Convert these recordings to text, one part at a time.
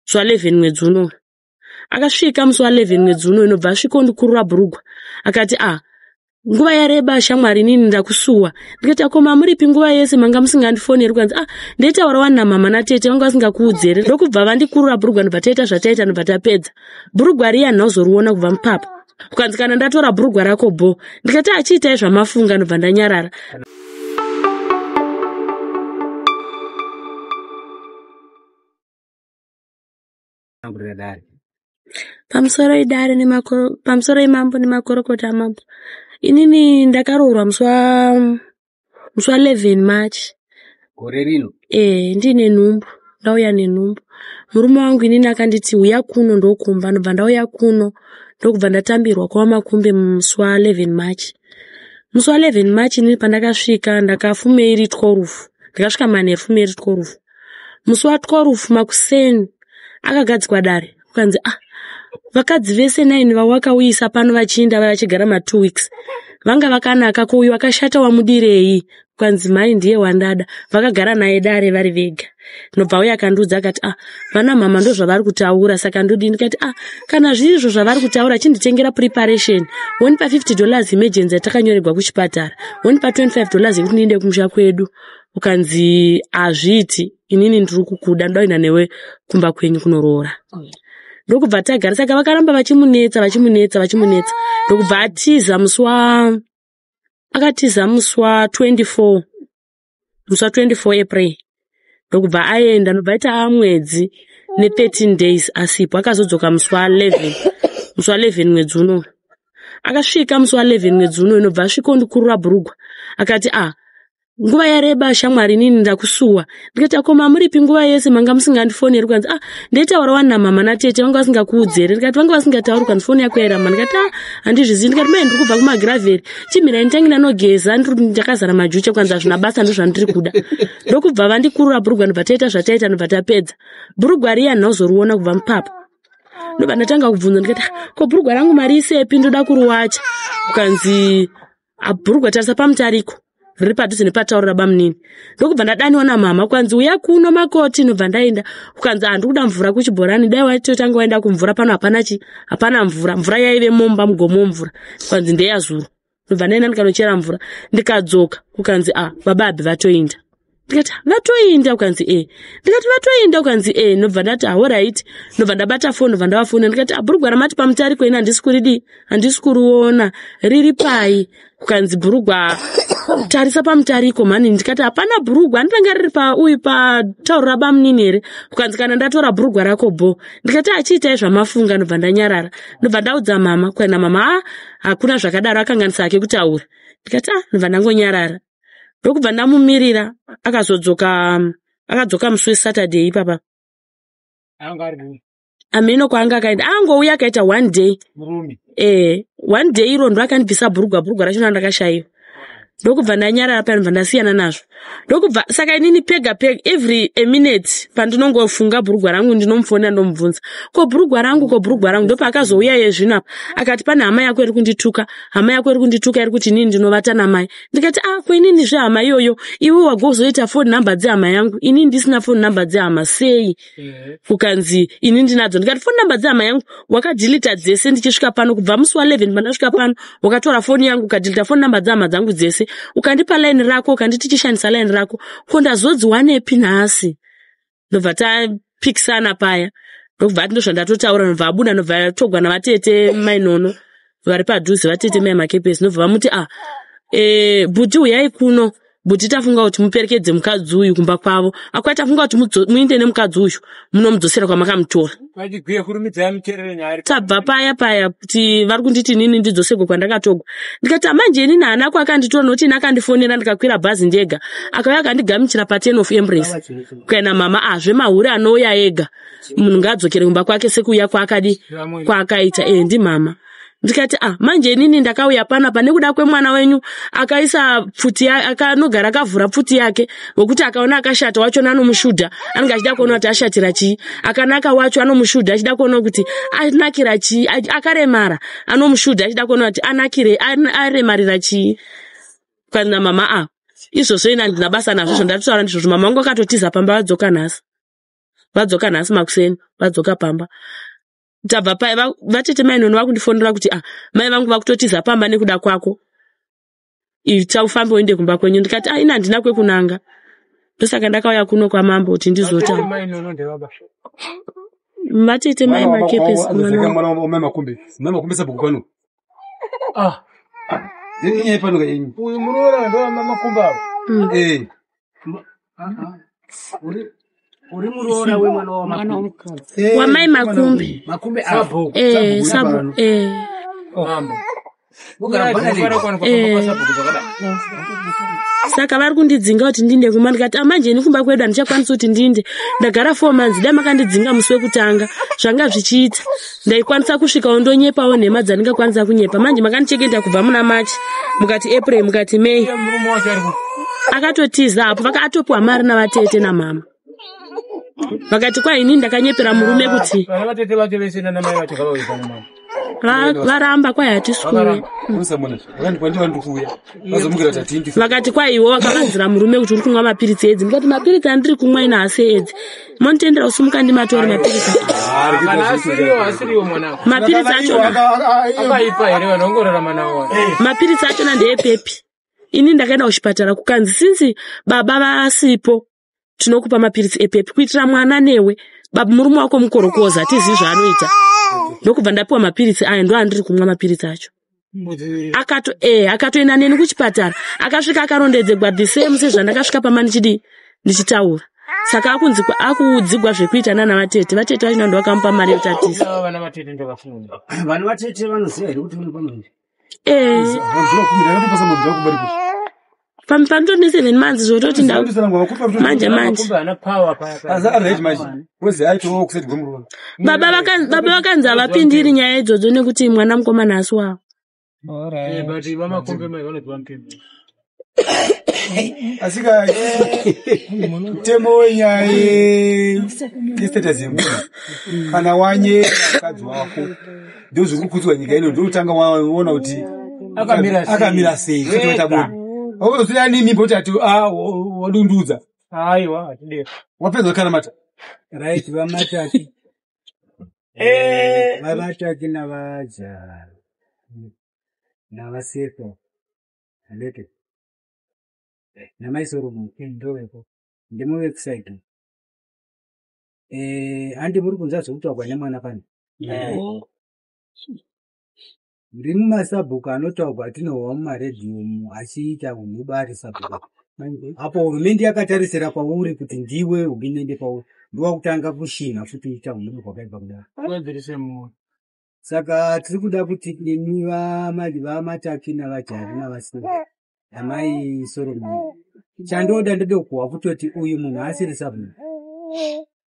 musi wa 11 mwedzi uno. Akasvika musi wa 11 mwedzi uno inobva asvika ndikurura bhurugwa. Akati nguva yareba shamwari inini ndakusuwa. Ndikati koma muripi nguva yese manga musingandifoneri kukanzi ndaitaura na mama natete vanga vasingakuudzi here. Ndokubva vandikurura bhurugwa ndobva taita zvataita ndobva tapedza. Bhurugwa riya nhauzoruona kubva mupapa. Kukanzi kana ndatora bhurugwa rako bo. Ndikati achiitai zvamafunga ndobva ndanyarara. Pamusoro imambo nemakorokota amambo. Inini ndakaroorwa musi wa 11 March. Gore rino? Ndine nhumbu. Ndauya nenhumbu. Murume wangu inini akanditi uya kuno ndokumba. Ndobva ndauya kuno. Ndokubva ndatambirwa kwa makumbe musi wa 11 March. Musi wa 11 March inini pandakasvika ndakafumeiri 12. Ndakasvika manheru fumeiri 12. Musi wa 12 makuseni akagadzikwa dare. Kukanzi vakadzi vese 9 vawakauyisa pano vachiinda vachigara 2 weeks. Vanga vakanaka ko uyu akashata wamudirei. Kukanzi mai ndiye wandada. Vakagara naye dare vari vega. Ndobva uya akandudza akati vana mama ndo zvavari kutaura saka ndodi ndikati kana zvirizvo zvavari kutaura chinditengera preparation. Wonipa $50 emergency yatakanyorerwa kuchipatara. Wonipa $25 yekuti ndiende kumusha kwedu. Ukanzi azviti inini ndiri kukuda ndoina newe kumba kwenyu kunoroora. Ndokubva tagara saka vakaramba vachimunetsa. Ndokubva atiza akatiza musi wa 24 April. Ndokubva aenda ndobva ita mwedzi ne13 days asipo. Akazodzoka musi wa 11 mwedzi uno. Akasvika musi wa 11 mwedzi uno inobva asvika ndikurura bhurugwa. Akati nguva yareba shamwari inini ndakusuwa. Ndikati koma muripi nguva yese manga musingandifoneri kukanzi ndaitaura na mama natete vanga vasingakuudzi here. Ndikati vanga vasingatauri kukanzi foni yako yarama. Ndikati handizvizivi. Ndikati mai ndiri kubva kumagraveri chimira nditangi ndanogeza ndakazara majucha kukanzi hazvina basa ndozvandiri kuda. Ndokubva vandikurura bhurugwa ndobva taita zvataita ndobva tapedza. Bhurugwa riya nhauzoruona kubva mupapa. Ndobva ndatanga kubvunza ndikati ko bhurugwa rangu mari isepi ndoda kuruwacha. Kukanzi bhurugwa tarisa pamutariko riri padhuze nepataurira bamunini. Ndokubva ndadaniwa namama kukanzi uya kuno makoti. Ndobva ndaenda kukanzi handikuda mvura kuchibhorani. Dai waitotanga waenda kumvura pano hapana mvura yaive momba mugomo mvura. Kukanzi ndeyazuru. Ndobva ndaenda ndikanochera mvura. Ndikadzoka kukanzi bababhi vatoinda. Ndikati vatoinda kukanzi ndikati vatoinda kukanzi ndobva ndati alright. Ndobva ndabata foni ndobva ndavafona ndikati bhurugwa ramati pamutariko ina handisi kuruona riri pai. Kukanzi bhurugwa tarisa pamutariko mani. Ndikati hapana bhurugwa ndinenge riri pataurira bamunini here. Kukanzi kana ndatora bhurugwa rako bo. Ndikati achiitai zvamafunga ndobva ndanyarara. Ndobva ndaudza mama kuenda mama hakuna zvakadaro akanganisa hake kutaura. Ndikati ndobva ndangonyarara. Ndokubva ndamumirira akadzoka musi weSaturday ipapa. Ameno kwaanga akaenda angouya akaita 1 day. 1 day iro ndo akandibvisa bhurugwa racho ndakashaiwa. Ndokubva ndanyarara pano ndobva ndasiyana nazvo. Ndokubva saka inini pega every a minute pandinongofunga bhurugwa rangu ndinomufonera ndomubvunza ko bhurugwa rangu ndopa akazouya yezvino apa akati pane hama yako iri kundituka iri kuti inini ndinovata namai. Ndikati ko inini zvehama iyoyo iwe wagozoita phone number dzehama yangu inini ndisina phone number dzehama sei. Kukanzi inini ndinadzo. Ndikati phone number dzehama yangu wakadilita dzese ndichisvika pano kubva musi wa 11 pandasvika pano wakatora foni yangu ukadilita phone number dzehama dzangu dzese ukandipa line rako ukanditi chishandisa line rako ko ndazodziwa nepi nhasi. Ndobva tapikisana paya. Ndokubva ati ndozvandatotaura ndobva abuda ndobva atogwa navatete mainono vari padhuze vatete mai makepesi. Ndobva vamuti buti uyai kuno. Buti tafunga kuti muperekedze mukadzi uyu kumba kwavo. Akwati tafunga kuti muinde nemukadzi uyu munomudzosera kwamakamutora. Vachigwiya kurumidza yamucherere nyari. Tabva paya kuti vari kunditi nini ndidzosegwe kwandakatogwa. Ndikati manje inini hanako akanditora noti nakandifonera ndikakwira bhazi ndega. Akauya akandigamuchira pa10 of Embrace. Kuena mama zvemahuri anouya ega. Munhu ngadzokere kumba kwake sekuuya kwaakaita ndi mama. Ndikati manje inini ndakauya panapa nekuda kwemwana wenyu akaisa pfuti yake akanogara akavhura pfuti yake ngokuti akaona akashata wacho anomushudha anenge achida kuona kuti ashatira chii. Akanaka wacho anomushudha achida kuona kuti anakira chii. Akaremara anomushudha achida kuona kuti aremarira chii. Kana mama izvozvo ina ndina basa nazvo zvandatotaura ndizvo mama wangu akatotiza pamba vadzoka nhasi. vadzoka nhasi makuseni vadzoka pamba tabva pai vatete mai nono vakundifonera kuti mai vangu vakutotiza pamba nekuda kwako chaufambe uende kumba kwenyu ndikati ina handina kwekunanga ndosaka ndakauya kuno kwamambo kuti ndizotamba vatete mai makepesi makumbe sabhuku pano yenyaya pano kayenyu uyu muroora ndo makumba uri muroora wemwana wamai makumbe sabhuku sabu saka vari kundidzinga kuti ndinde kumba ndikati manje ndikumba kwedu handichakwanisa kuti ndinde ndagara 4 months dai makandidzinga musi wekutanga zvanga zvichiita ndaikwanisa kusvikawo ndonyepawo nhema dzandingakwanisa kunyepa manje makandichekenda kubva muna machi mukati April mukati May akatotiza apo vakatopiwa mari navatete namama vakati kwa ini ndakanyepera murume kuti vatete vacho vese nanamai vacho vavaisa mama varamba kwai hatisikuuya vakati kwa iwo vakavanzira murume kuti uri kumwa mapiritsi edzi ndikati mapiritsi andiri kumwa ina hasi edzi monitendera usimuka ndimatori mapiritsi mapiritsi mapiritsi achona ndeepepi ini ndakaenda kuchipatara kukanzi sinzi baba vasipo tinokupa mapiritsi epepi kuitira mwana newe baba murume wako mukorokoza tizi zvaanoita ndokubva ndapiwa mapiritsi aya ndo andiri kumwa mapiritsi acho akatoenda neni kuchipatara akasvika akarondedzegwa the same sezvandakasvika pama ndichitaura saka akudzigwa zvekuita nana vatete vachina ndo vakamupa mari yotatisa vana vatete vanoziva here kuti unopa mari panotori ne7 months zvototi manje baba vakanzi havapindiri nyaya idzodzo nekuti mwana mukomana hasi wavo asika mutemo wenyaya yestatus yemunhu kana wanye akadzi wako ndo zviri kukudzwa nyika ino ndotanga waona kuti akamira sei kuti watabona wakuzoziya nini boti ati wadundudza aiwa atideka wapedza kana mata right vamataki vamataki navaja navasefa alete namaisoro ndoveko ndimo website handi muri kunza zvekutaurwa nemwana pani ndiri mumasabhuku anotaurwa atinohwa mumaredhiumu achiita unobari sabhuku apo hurumende yakatarisira pauri kuti ndiwe hurumende pauri ndowakutanga kushina futi ita unobari kwakaibva kudaro saka tiri kuda kuti nemi vamataki navajari navasina amai Solomon chandoda ndokuwa kutoti uyu munhu asiri sabhuku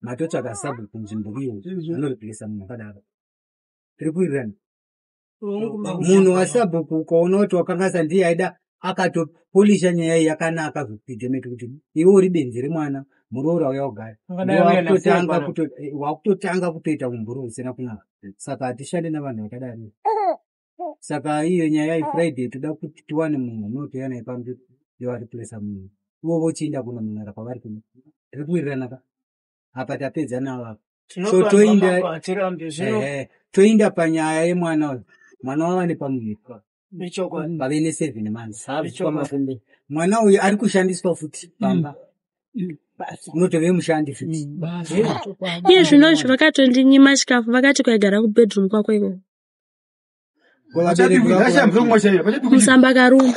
matotsvaka sabhuku nzvimbo iyo anoripirisa munhu akadaro tiri kuirani munhu wasabhuku ukaona kuti wakangasa ndiye aida akatopolisha nyaya iyi yakanaka zvipidhemeti kuti iwe uri benzi remwana muroora uya ugara wakutotanga kutoita umburu usina kunaka saka hatishande navanhu vakadaro saka iyo nyaya yeFriday toda kuti tiwane munhu unotoya naye pambi yevaripuresa munhu ivo vochiinda kuno munhara kwavari kuno tiri kuwirirana apa tapedza navo so toinda panyaya yemwana uyu mwana wava nepamuviri vave ne7 months mwana uyu ari kushandiswa futi pamba unotove mushandi futi iye zvino izvo vakatondinnyima chikafu vakati kwaigara kubedroom kwako iko musamba karuma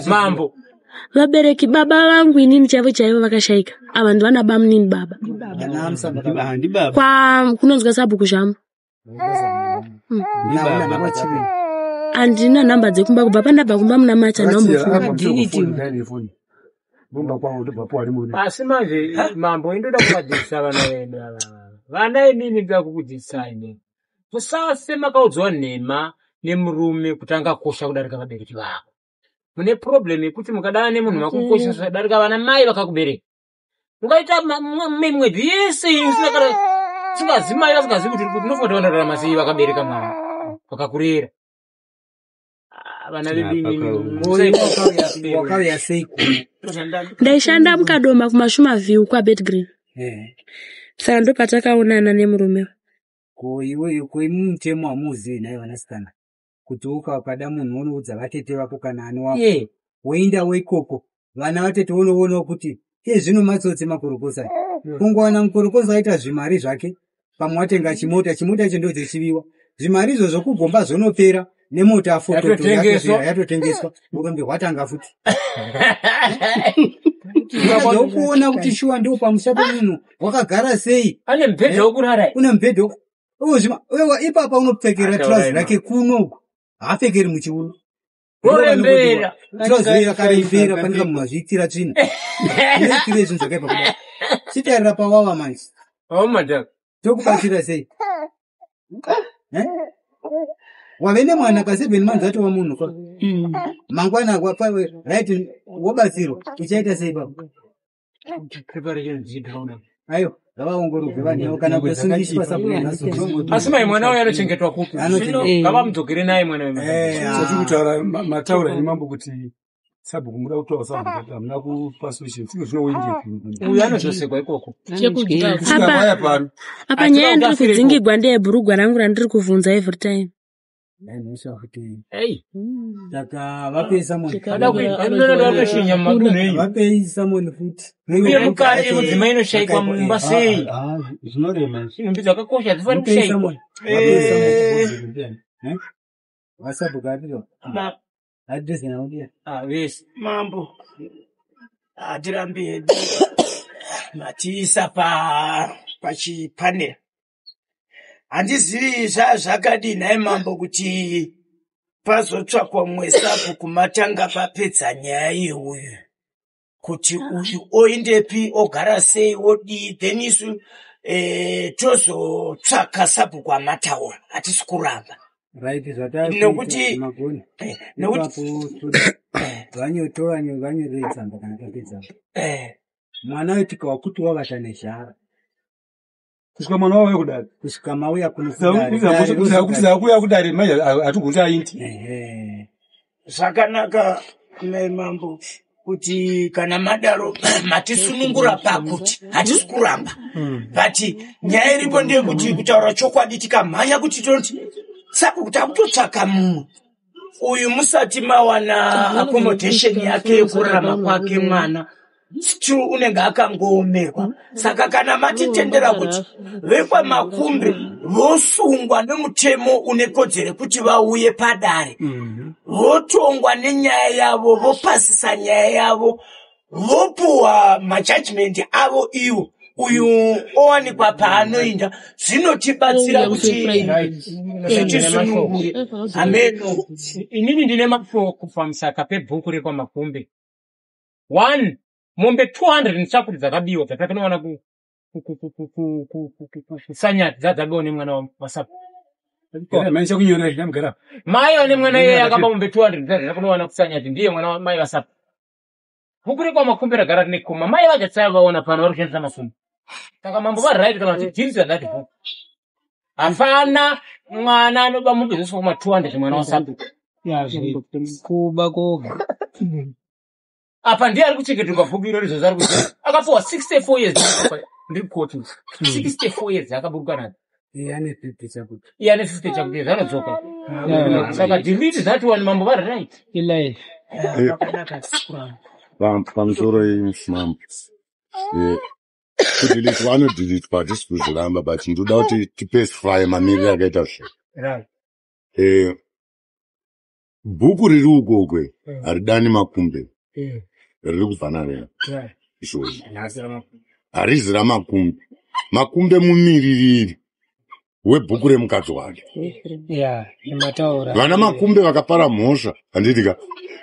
mambo vabereki baba vangu inini chaivo vakashaika ava ndivana bamunini baba kunonzwa sabhuku zvamu handina nhamba dzekumba kubva pandabva kumba muna macha asi manje mambo indoda kuvadzidzisa vana vedu vana inini ndoda kukudzidzisai ne musasema kaudzwa nhema nemurume kuti angakosha kudarika vabereki vako mune problem yekuti mukadana nemunhu wakukosha kudarika vana mai vakakubereka mukaita mwedzi yese singazivi vasingazivi kuti unofanira kurarama sei vakabereka mwana vakakurera vana vedini wakauya sei Ndaishanda mukadoma kumashuma view kwa Betgreen. Saka ndo patakaonana nemurume. ko iweyo mutemo wamuzivi naye vanasikana kuti ukada munhu unoudza vatete vako kana ani wako woinda weikoko vana vatete unoonawo kuti zvino matsotsi makorokosa kungowana mukorokosa aita zvimari zvake pamwe watenga chimota icho ndo dzechiviwa zvimari izvo zvokugomba zvonopera nemota afototo yatotengeswa urombe hwatanga futi kuona kuti shuwa ndo pamusha pemunhu wakagara sei ane mubhedha wokurara una mubhedha wewe ipapa unopfekera trouser rake kuno haapfekeri muchiuno orembera trouser yakareipera panika mumazviitira tsvina neitire zvinhu zvakaipa kudai chitarira pawawa manje madhaka tokubatsira sei wave nemwana ka7 months atova munhu kwa mangwana kwapawe right wobatsirwa uchaita sei baba preparation zidhauna ayo ngavaongororwe vanhu kana kusungiswa sabuna asi mai mwana uyo anochengetwa kupi ngava mudzokere naye mwana kutaura mataura emambo kuti sabhuku muda kutaura sabhuku hamuna kupa solution sike zvinowenje uyo anozosekwa ikoko apa nyaya ndiri kudzingigwa ndeyebhurugwa rangu randiri kuvhunza every time. Saka vapeisa munhu vapeisa munhu futi uye mukari mudzimai inoshaikwa mumba sei zvinorema nhumbi dzakakosha dzifani kushaikwa vasabhuka atiro adresina udia vese mambo hatirambi hedu matiisa pachipanera handizivi zvazvakadini naye mambo kuti pazotsvakwa mumwe sabhuku matanga papedza nyaya yeuyu kuti uyu oindepi ogara sei odii then isu tozotsvaka sabhuku amataura hatisi kuramba nekuti vanyotoretsamba kana tapedza mwana wetika wakuti wavata nezhara kusvika mwana wauya kudari kusvika mauya kunokuya kudari mai hatiguti ainti zvakanaka mai mambo kuti kana madaro matisunungura pakuti hatisi kuramba but nyaya iripo ndeyekuti kutaura chokwadi tikamhanya kuti toti saka kuti akutotsvaka mumwe uyu musati mawana accommodation yake yekurarama kwake mwana still unenge akangoomerwa saka kana matitendera kuti vekwamakumbe vosungwa nemutemo une kodzero kuti vauye padare votongwa nenyaya yavo vopasisa nyaya yavo vopuwa majudgment avo ivo uyu owanikwa paanoinda zvinotibatsira kuti tisunungure ameno inini ndine mafo kufambisa pebhuku rekwamakumbe 1 mombe 200 nechakuri dzakabiwa dzatinoona kusanyati dzadzabiwa nemwana wasapu mai wane mwana iye akamba mombe 200 dzatinoona kusanyati ndiye mwana wamai wasapu bhuku rekwamakumbe ragara rine koma mai vachatsaya vaona pano vari kushandisa makumbe saka mambo varight kana kuti dhirisa dhati bhuku hapana mwana anoba mombe dzosvika kuma 200 mwana wasapu kuba koga apa ndiye ari kuchengeterwa bhuku irori zvozari kuti akafuwa 64 years ndiri koti 64 years akaburuka nadzo ane 50 chakuti ane 50 chakuti zanodzoka saka delete that one mambo vari right ilai pamusoro mambo kudelete vanodelete patisi kuzviramba but ndoda kuti tipesify mamiriro akaita zve bhuku riri ukokwe haridani makumbe riri kubvana rena izvozvo harizi ramakumbe makumbe mumiririri webhuku remukadzi wake vana makumbe vakapara mhosva handitika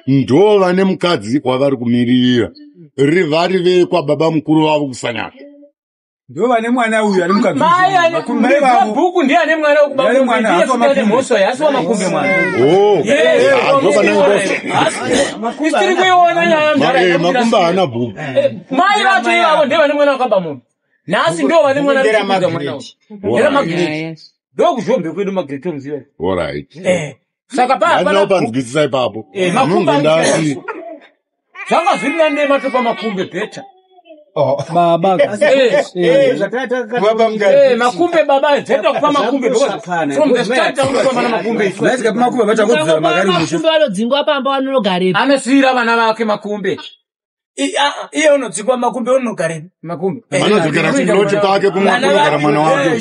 ndo vane mukadzi kwavari kumiririra rivari vekwababa mukuru vavo kusanyaka ndo vane mwana uyu ari mukadzi bhuku ndiye ane mwana wekubaba mhosva yasi wamakumbe mwana kusiri kuiona nyaya makumbe haana bhuku mai vacho ivavo ndiye vane mwana wakaba munhu nhasi ndo vane mwana ndera magreti ndo kuzvombe kwedu magreti omuziva alright Saka Ndinopanzwisisa ipapo. makumbe Ndati. zvakazvirira nema topa makumbe bheta. Baba. Baba mgani. Makumbe baba zeta kupa makumbe from the start unopa mana makumbe isu. Lazika makumbe vachakodzera magari musho. Makumbe anodzingwa pamba vanogara. Anosira vana vake makumbe. Iye unodzingwa makumbe unogare Makumbe. Vanodzokera kumloti kwake kumwe kunogara mwana wake.